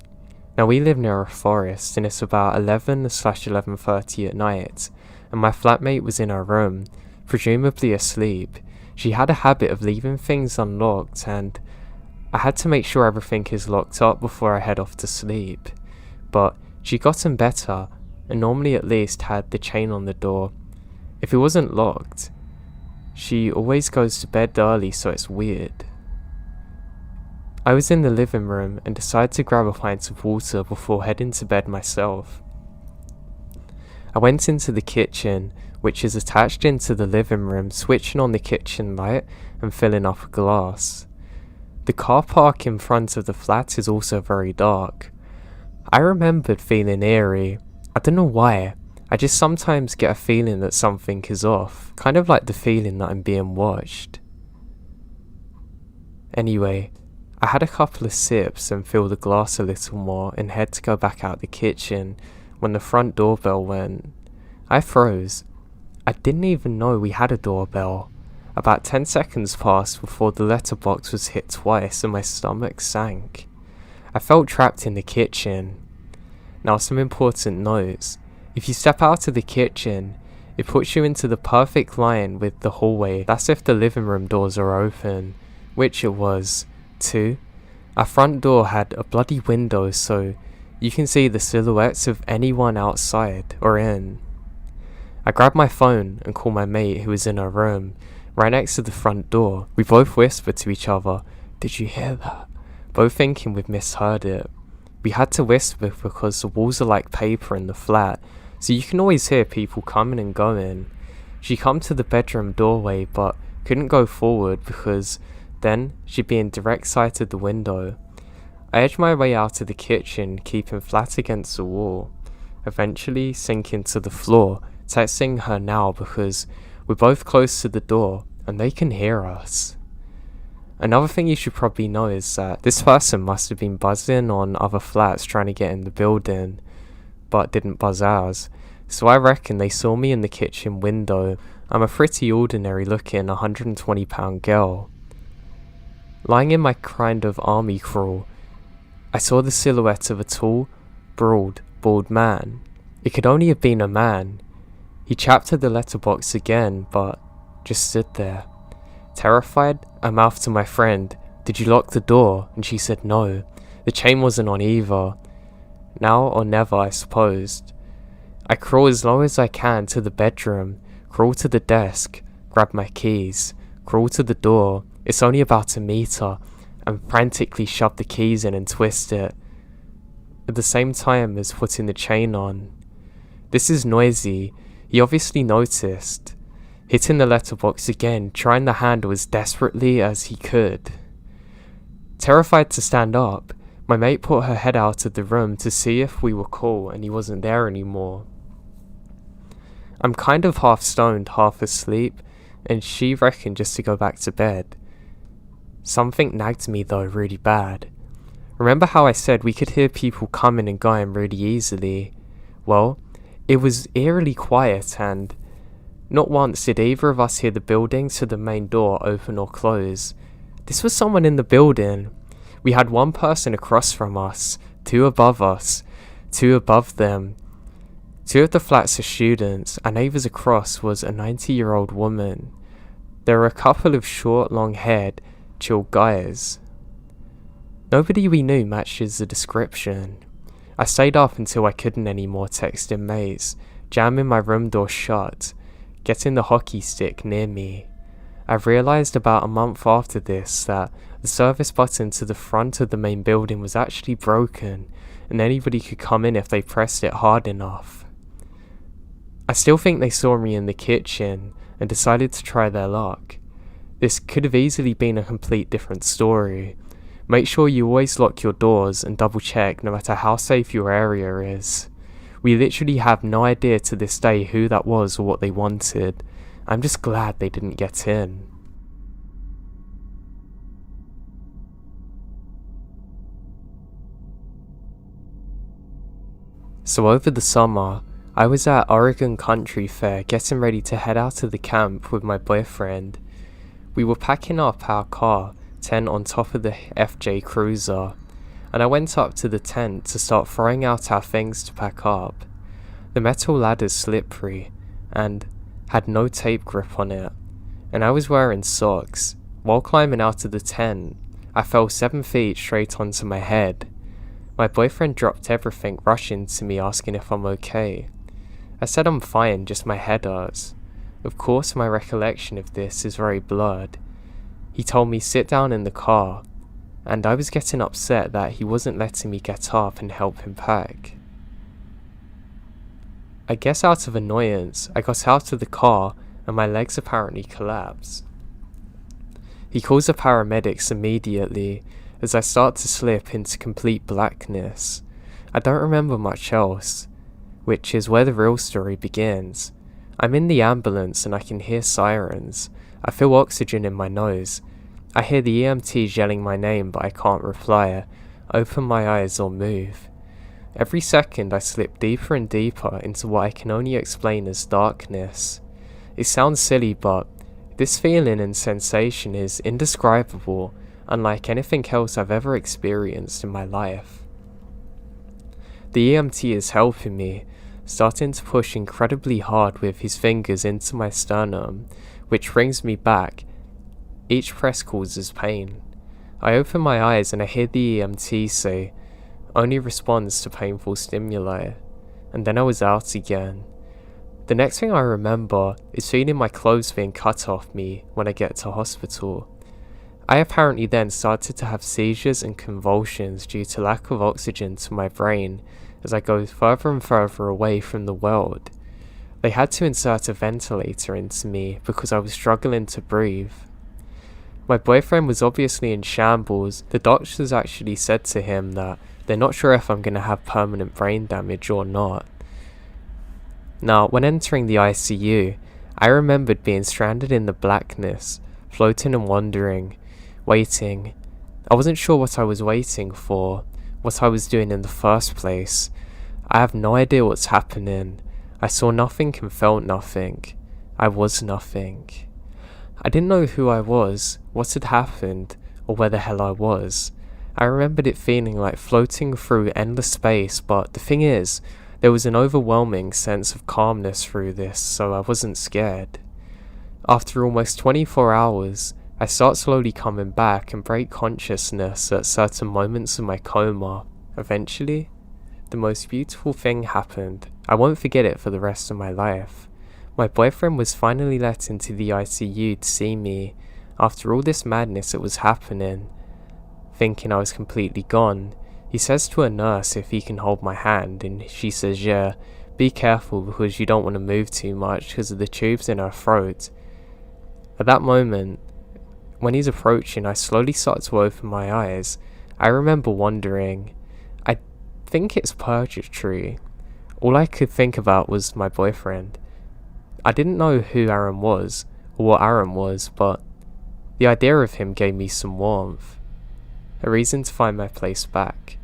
Now we live near a forest and it's about 11/11:30 at night, and my flatmate was in her room, presumably asleep. She had a habit of leaving things unlocked and I had to make sure everything is locked up before I head off to sleep. But she'd gotten better and normally at least had the chain on the door. If it wasn't locked, she always goes to bed early, so it's weird. I was in the living room and decided to grab a pint of water before heading to bed myself. I went into the kitchen, which is attached into the living room, switching on the kitchen light and filling up a glass. The car park in front of the flat is also very dark. I remembered feeling eerie. I don't know why, I just sometimes get a feeling that something is off, kind of like the feeling that I'm being watched. Anyway, I had a couple of sips and filled the glass a little more and had to go back out the kitchen when the front doorbell went. I froze. I didn't even know we had a doorbell. About 10 seconds passed before the letterbox was hit twice and my stomach sank. I felt trapped in the kitchen. Now some important notes. If you step out of the kitchen, It puts you into the perfect line with the hallway. That's if the living room doors are open, which it was. 2. Our front door had a bloody window so you can see the silhouettes of anyone outside or in. I grabbed my phone and called my mate who was in her room, right next to the front door. We both whispered to each other, "Did you hear that?" Both thinking we'd misheard it. We had to whisper because the walls are like paper in the flat, so you can always hear people coming and going. She come to the bedroom doorway but couldn't go forward because then she'd be in direct sight of the window. I edged my way out of the kitchen, keeping flat against the wall, eventually sinking to the floor, texting her now because we're both close to the door and they can hear us. Another thing you should probably know is that this person must have been buzzing on other flats trying to get in the building, but didn't buzz ours, so I reckon they saw me in the kitchen window. I'm a pretty ordinary looking 120-pound girl. Lying in my kind of army crawl, I saw the silhouette of a tall, broad, bald man. It could only have been a man. He chapped at the letterbox again, but just stood there. Terrified, I mouthed to my friend, "Did you lock the door?" And she said no. The chain wasn't on either. Now or never, I supposed. I crawl as low as I can to the bedroom, crawl to the desk, grab my keys, crawl to the door. It's only about a meter, and frantically shove the keys in and twist it, at the same time as putting the chain on. This is noisy. He obviously noticed, hitting the letterbox again, trying the handle as desperately as he could. Terrified to stand up, my mate put her head out of the room to see if we were cool and he wasn't there anymore. I'm kind of half stoned, half asleep, and she reckoned just to go back to bed. Something nagged me though really bad. Remember how I said we could hear people coming and going really easily? Well, it was eerily quiet and not once did either of us hear the building to the main door open or close. This was someone in the building. We had one person across from us, 2 above us, 2 above them. 2 of the flats are students, and neighbours across was a 90-year-old woman. There were a couple of short, long-haired, chill guys. Nobody we knew matches the description. I stayed up until I couldn't anymore, texting mates, jamming my room door shut, getting the hockey stick near me. I realised about a month after this that the service button to the front of the main building was actually broken and anybody could come in if they pressed it hard enough. I still think they saw me in the kitchen and decided to try their luck. This could have easily been a complete different story. Make sure you always lock your doors and double check no matter how safe your area is. We literally have no idea to this day who that was or what they wanted. I'm just glad they didn't get in. So over the summer, I was at Oregon Country Fair getting ready to head out to the camp with my boyfriend. We were packing up our car tent on top of the FJ Cruiser, and I went up to the tent to start throwing out our things to pack up. The metal ladder's slippery and had no tape grip on it, and I was wearing socks. While climbing out of the tent, I fell 7 feet straight onto my head. My boyfriend dropped everything, rushing to me asking if I'm okay. I said I'm fine, just my head hurts. Of course my recollection of this is very blurred. He told me sit down in the car, and I was getting upset that he wasn't letting me get up and help him pack. I guess out of annoyance, I got out of the car and my legs apparently collapsed. He calls the paramedics immediately as I start to slip into complete blackness. I don't remember much else, which is where the real story begins. I'm in the ambulance and I can hear sirens. I feel oxygen in my nose. I hear the EMTs yelling my name but I can't reply, open my eyes or move. Every second I slip deeper and deeper into what I can only explain as darkness. It sounds silly but this feeling and sensation is indescribable, unlike anything else I've ever experienced in my life. The EMT is helping me, starting to push incredibly hard with his fingers into my sternum, which brings me back. Each press causes pain. I open my eyes and I hear the EMT say, "Only responds to painful stimuli," and then I was out again. The next thing I remember is feeling my clothes being cut off me when I get to hospital. I apparently then started to have seizures and convulsions due to lack of oxygen to my brain as I go further and further away from the world. They had to insert a ventilator into me because I was struggling to breathe. My boyfriend was obviously in shambles. The doctors actually said to him that they're not sure if I'm going to have permanent brain damage or not. Now, when entering the ICU, I remembered being stranded in the blackness, floating and wandering, waiting. I wasn't sure what I was waiting for, what I was doing in the first place. I have no idea what's happening. I saw nothing and felt nothing. I was nothing. I didn't know who I was, what had happened, or where the hell I was. I remembered it feeling like floating through endless space, but the thing is, there was an overwhelming sense of calmness through this, so I wasn't scared. After almost 24 hours, I start slowly coming back and break consciousness at certain moments of my coma. Eventually, the most beautiful thing happened. I won't forget it for the rest of my life. My boyfriend was finally let into the ICU to see me after all this madness that was happening. Thinking I was completely gone, he says to a nurse if he can hold my hand, and she says, "Yeah, be careful because you don't want to move too much because of the tubes in her throat." At that moment, when he's approaching, I slowly start to open my eyes. I remember wondering, I think it's purgatory. All I could think about was my boyfriend. I didn't know who Aaron was, or what Aaron was, but the idea of him gave me some warmth. A reason to find my place back.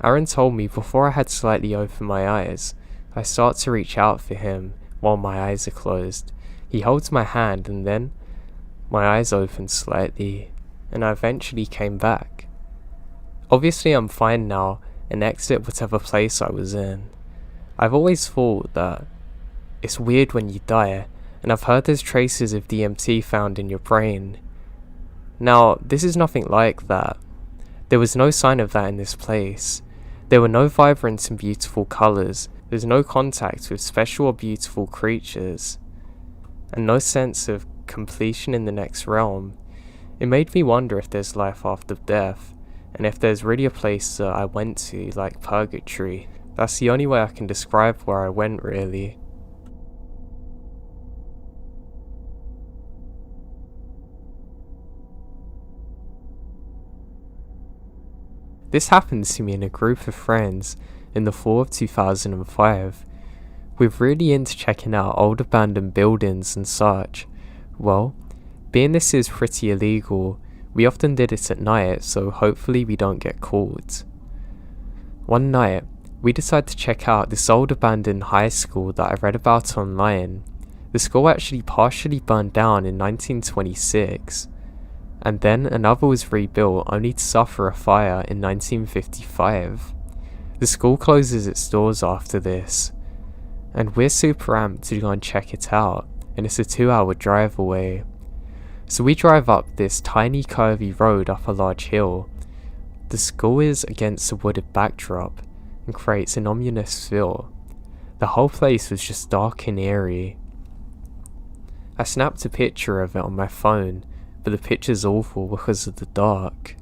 Aaron told me before I had slightly opened my eyes, I start to reach out for him while my eyes are closed. He holds my hand and then my eyes opened slightly and I eventually came back. Obviously I'm fine now and exit whatever place I was in. I've always thought that it's weird when you die, and I've heard there's traces of DMT found in your brain. Now, this is nothing like that. There was no sign of that in this place. There were no vibrant and beautiful colours, there's no contact with special or beautiful creatures, and no sense of completion in the next realm. It made me wonder if there's life after death, and if there's really a place that I went to, like purgatory. That's the only way I can describe where I went, really. This happened to me in a group of friends in the fall of 2005. We're really into checking out old abandoned buildings and such. Well, being this is pretty illegal, we often did it at night, so hopefully we don't get caught. One night, we decided to check out this old abandoned high school that I read about online. The school actually partially burned down in 1926. And then another was rebuilt only to suffer a fire in 1955. The school closes its doors after this, and we're super amped to go and check it out, and it's a 2-hour drive away. So we drive up this tiny curvy road up a large hill. The school is against a wooded backdrop and creates an ominous feel. The whole place was just dark and eerie. I snapped a picture of it on my phone, but the picture's awful because of the dark.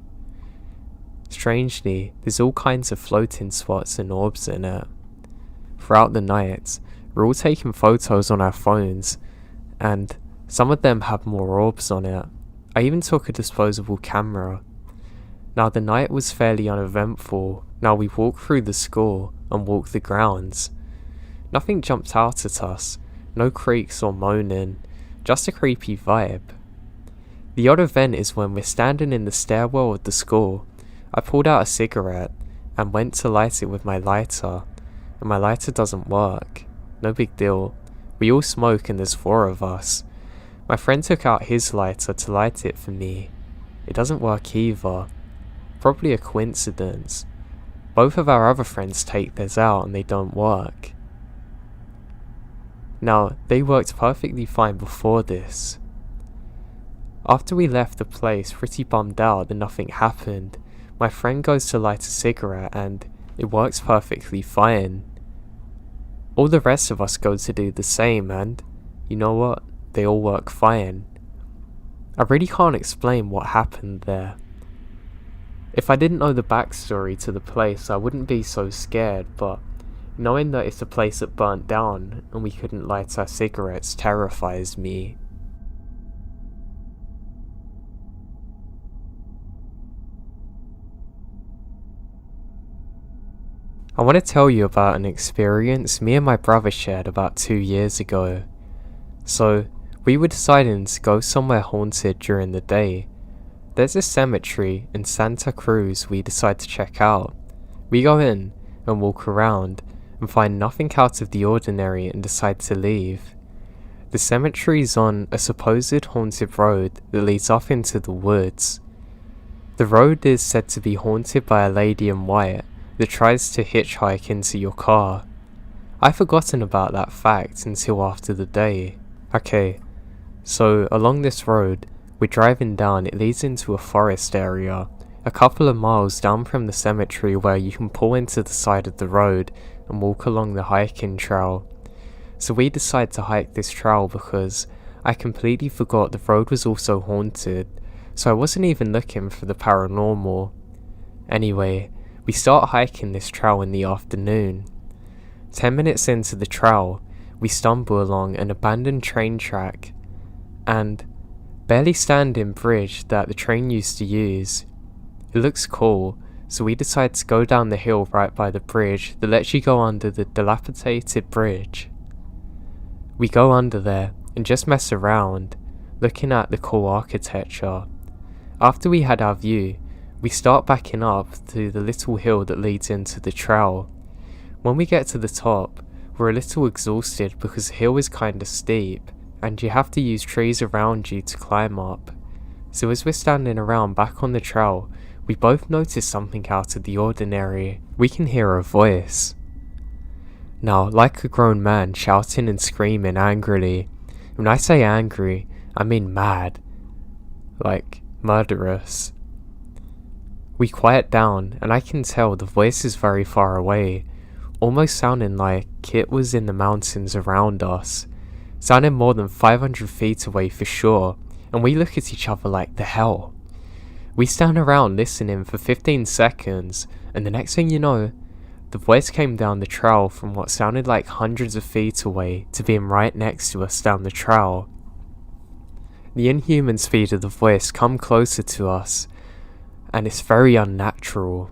Strangely, there's all kinds of floating spots and orbs in it. Throughout the night, we're all taking photos on our phones, and some of them have more orbs on it. I even took a disposable camera. Now the night was fairly uneventful. Now we walked through the school and walked the grounds. Nothing jumped out at us, no creaks or moaning, just a creepy vibe. The odd event is when we're standing in the stairwell of the school. I pulled out a cigarette and went to light it with my lighter, and my lighter doesn't work. No big deal. We all smoke and there's 4 of us. My friend took out his lighter to light it for me. It doesn't work either. Probably a coincidence. Both of our other friends take theirs out and they don't work. Now, they worked perfectly fine before this. After we left the place pretty bummed out that nothing happened, my friend goes to light a cigarette and it works perfectly fine. All the rest of us go to do the same and, you know what, they all work fine. I really can't explain what happened there. If I didn't know the backstory to the place, I wouldn't be so scared, but knowing that it's a place that burnt down and we couldn't light our cigarettes terrifies me. I want to tell you about an experience me and my brother shared about 2 years ago. So, we were deciding to go somewhere haunted during the day. There's a cemetery in Santa Cruz we decide to check out. We go in and walk around and find nothing out of the ordinary and decide to leave. The cemetery's on a supposed haunted road that leads off into the woods. The road is said to be haunted by a lady in white that tries to hitchhike into your car. I'd forgotten about that fact until after the day. Okay, so along this road, we're driving down, it leads into a forest area, a couple of miles down from the cemetery where you can pull into the side of the road and walk along the hiking trail. So we decide to hike this trail because I completely forgot the road was also haunted, so I wasn't even looking for the paranormal. Anyway, we start hiking this trail in the afternoon. 10 minutes into the trail, we stumble along an abandoned train track and barely standing bridge that the train used to use. It looks cool, so we decide to go down the hill right by the bridge that lets you go under the dilapidated bridge. We go under there and just mess around, looking at the cool architecture. After we had our view, we start backing up to the little hill that leads into the trail. When we get to the top, we're a little exhausted because the hill is kinda steep and you have to use trees around you to climb up. So as we're standing around back on the trail, we both notice something out of the ordinary. We can hear a voice. Now, like a grown man shouting and screaming angrily. When I say angry, I mean mad. Like, murderous. We quiet down, and I can tell the voice is very far away, almost sounding like it was in the mountains around us, sounding more than 500 feet away for sure, and we look at each other like, the hell? We stand around listening for 15 seconds, and the next thing you know, the voice came down the trail from what sounded like hundreds of feet away to being right next to us down the trail. The inhuman speed of the voice come closer to us, and it's very unnatural.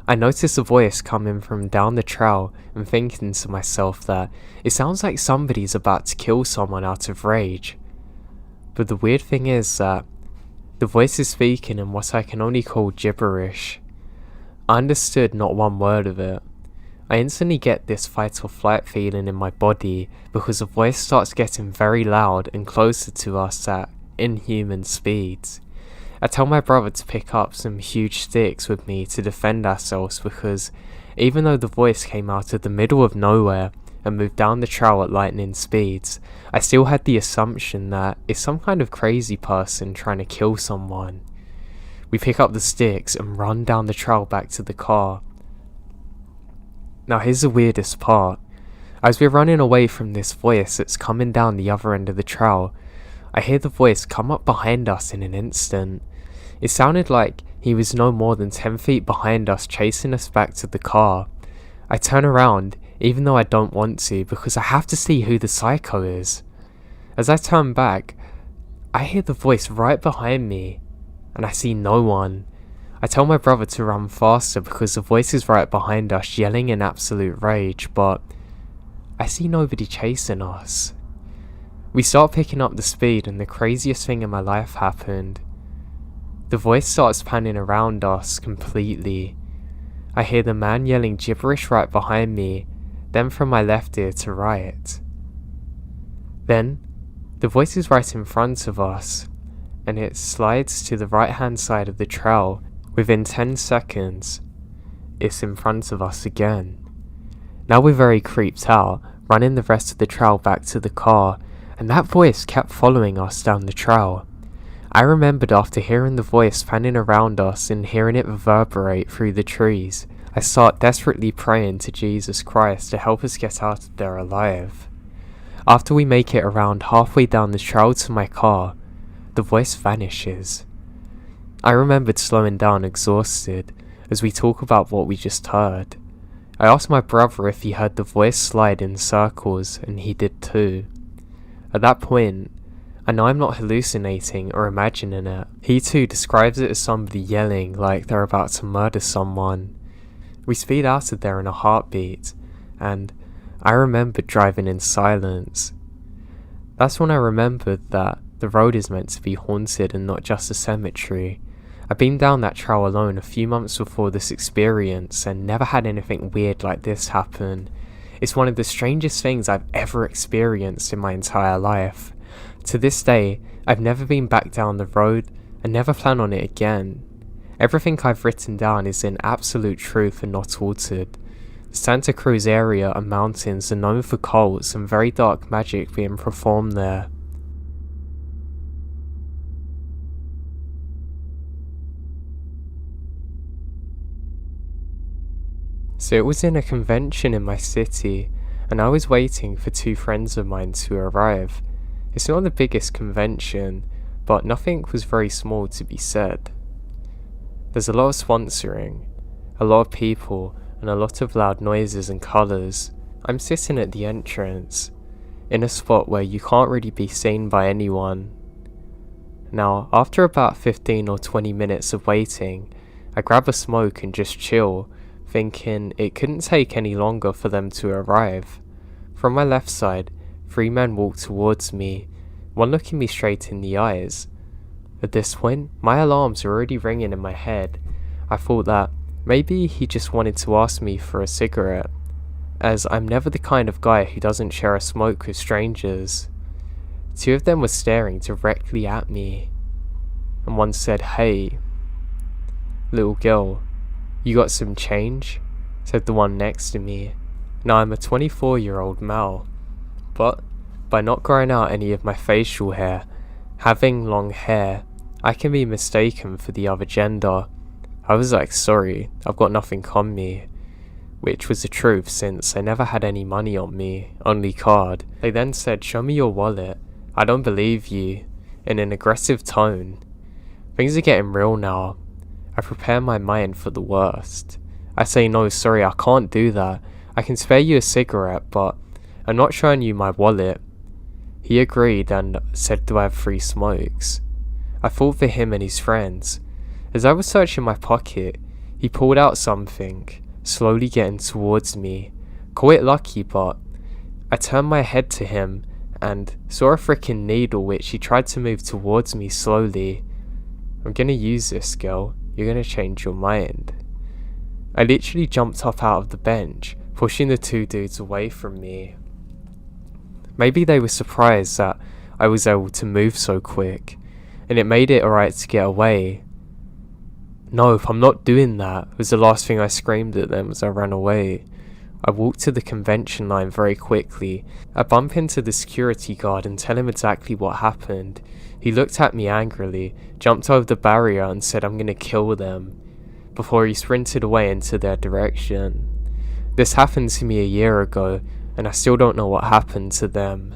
I notice the voice coming from down the trail and thinking to myself that it sounds like somebody's about to kill someone out of rage. But the weird thing is that the voice is speaking in what I can only call gibberish. I understood not one word of it. I instantly get this fight or flight feeling in my body because the voice starts getting very loud and closer to us at inhuman speeds. I tell my brother to pick up some huge sticks with me to defend ourselves because even though the voice came out of the middle of nowhere and moved down the trail at lightning speeds, I still had the assumption that it's some kind of crazy person trying to kill someone. We pick up the sticks and run down the trail back to the car. Now here's the weirdest part. As we're running away from this voice that's coming down the other end of the trail, I hear the voice come up behind us in an instant. It sounded like he was no more than 10 feet behind us chasing us back to the car. I turn around, even though I don't want to, because I have to see who the psycho is. As I turn back, I hear the voice right behind me, and I see no one. I tell my brother to run faster because the voice is right behind us yelling in absolute rage, but I see nobody chasing us. We start picking up the speed and the craziest thing in my life happened. The voice starts panning around us completely. I hear the man yelling gibberish right behind me, then from my left ear to right. Then, the voice is right in front of us, and it slides to the right hand side of the trail. Within 10 seconds, it's in front of us again. Now we're very creeped out, running the rest of the trail back to the car, and that voice kept following us down the trail. I remembered after hearing the voice fanning around us and hearing it reverberate through the trees, I started desperately praying to Jesus Christ to help us get out of there alive. After we make it around halfway down the trail to my car, the voice vanishes. I remembered slowing down exhausted as we talk about what we just heard. I asked my brother if he heard the voice slide in circles, and he did too. At that point, I know I'm not hallucinating or imagining it. He too describes it as somebody yelling like they're about to murder someone. We speed out of there in a heartbeat, and I remembered driving in silence. That's when I remembered that the road is meant to be haunted and not just a cemetery. I'd been down that trail alone a few months before this experience and never had anything weird like this happen. It's one of the strangest things I've ever experienced in my entire life. To this day, I've never been back down the road and never plan on it again. Everything I've written down is in absolute truth and not altered. The Santa Cruz area and mountains are known for cults and very dark magic being performed there. So it was in a convention in my city, and I was waiting for two friends of mine to arrive. It's not the biggest convention, but nothing was very small to be said. There's a lot of sponsoring, a lot of people, and a lot of loud noises and colours. I'm sitting at the entrance, in a spot where you can't really be seen by anyone. Now, after about 15 or 20 minutes of waiting, I grab a smoke and just chill, thinking it couldn't take any longer for them to arrive. From my left side, 3 men walked towards me, one looking me straight in the eyes. At this point, my alarms were already ringing in my head. I thought that maybe he just wanted to ask me for a cigarette, as I'm never the kind of guy who doesn't share a smoke with strangers. 2 of them were staring directly at me, and one said, "Hey, little girl, you got some change?" said the one next to me. Now I'm a 24-year-old male, but by not growing out any of my facial hair, having long hair, I can be mistaken for the other gender. I was like, "Sorry, I've got nothing on me," which was the truth since I never had any money on me, only card. They then said, "Show me your wallet." "I don't believe you," in an aggressive tone. Things are getting real now. I prepare my mind for the worst. I say, "No, sorry, I can't do that. I can spare you a cigarette, but I'm not showing you my wallet." He agreed and said, "Do I have free smokes?" I thought for him and his friends. As I was searching my pocket, he pulled out something, slowly getting towards me. Call it lucky, but I turned my head to him and saw a freaking needle which he tried to move towards me slowly. "I'm gonna use this, girl. You're gonna change your mind." I literally jumped up out of the bench, pushing the 2 dudes away from me. Maybe they were surprised that I was able to move so quick, and it made it alright to get away. "No, I'm not doing that," was the last thing I screamed at them as I ran away. I walked to the convention line very quickly. I bump into the security guard and tell him exactly what happened. He looked at me angrily, jumped over the barrier and said, "I'm gonna kill them," before he sprinted away into their direction. This happened to me a year ago, and I still don't know what happened to them.